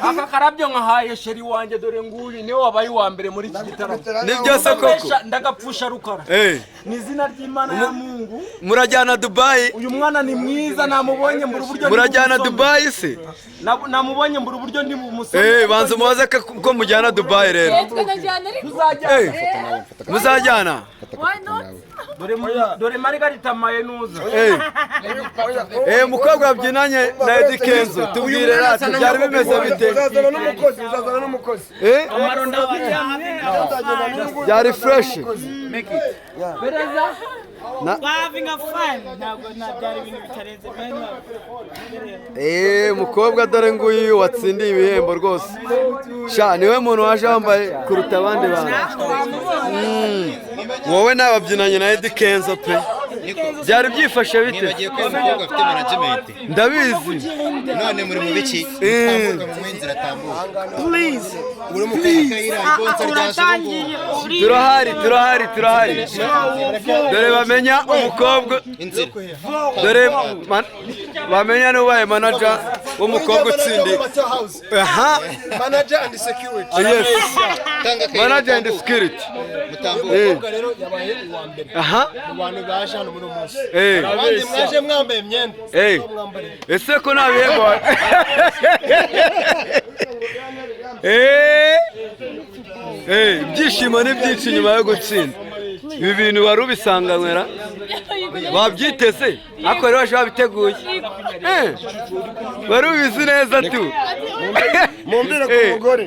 aka karabyo nkahaye sheri wanjye dore nguyu niwe wabaye wa mbere muri iki gitaramo. Ni byose koko ndagapfusha rukara. Ni izina ry'Imana ya Mungu. Murajyana Dubai. Uyu mwana ni mwiza namubonye mbura uburyo. Murajyana Dubai se? Namubonye mbura uburyo ndi umusore. Banza mubaze ko mujyana Dubai rero. Muzajyana. Why not? Dore Margarita Mayenuza. Mukobwa wabyinanye na Eddy Kenzo tubwire rati byari bimeze bite? Uzazana n'umukozi. Byari fresh. Mukobwa dore nguyu watsindiye ibihembo rwose. Sha niwe muntu waje wambaye kuruta abandi bantu. Wowe nababyinanye na Eddy Kenzo pe. Byari byifashe bite? Nibagiye ko umukobwa afite management. Ndabizi. None muri mu biki? Tambuka mu mwinzira tambuka. Please. Uri mu kayira Turahari. Dore bamenya umukobwa. Dore bamenya n'ubaye manager w'umukobwa utsindiye. Manager and security. Yes. Manager and security. Umukobwa rero yabaye uwa mbere. Mu bantu baje hano muri umunsi. Abandi mwaje mwambaye imyenda. Ese ko nta bihembo. Ibyishimo ni byinshi nyuma yo gutsinda. Ibi bintu wari ubisanganwera babyiteze ariko rero baje babiteguye. Wari ubizi neza tu. Mumbire ku mugore.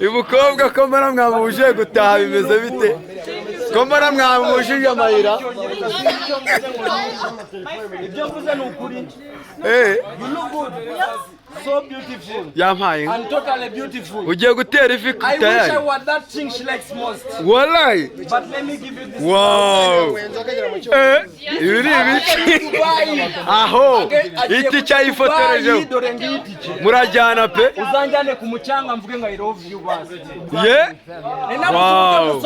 Umukobwa ko mbona mwamubuje gutaha bimeze bite? Ko mbona mwamubujije amayira? Ibyo mvuze ni ukuri. You look good. So beautiful. Yampaye. And totally beautiful. Ugiye gutera ifi kutayari. I wish I was that thing she likes most. Wallahi. But let me give you this. Wow. Ibi ni ibiki? Aho. Iti cyayifotoreje. Murajyana pe. Uzanjyane ku mucanga mvuge ngo I love you basi. Wow.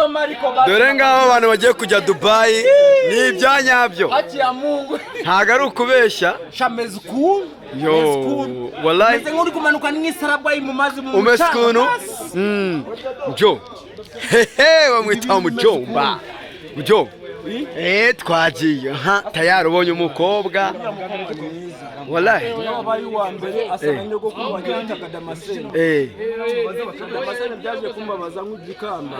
Dore ngaho abantu bagiye kujya Dubai ni ibyanyabyo. Hakiya Mungu. Ntago ari ukubeshya. Shameze cool. Yo, wallahi. Meze nk'uri kumanuka n'isarabwa mu mazi mu mucanga. Jo. Bamwita Mujomba. Mujo. Twagiye. Tayari ubonye umukobwa. Wallahi. Wabaye uwa mbere asanga nyoko kumbagira Damascene. Damascene byaje kumbabaza nk'igikamba.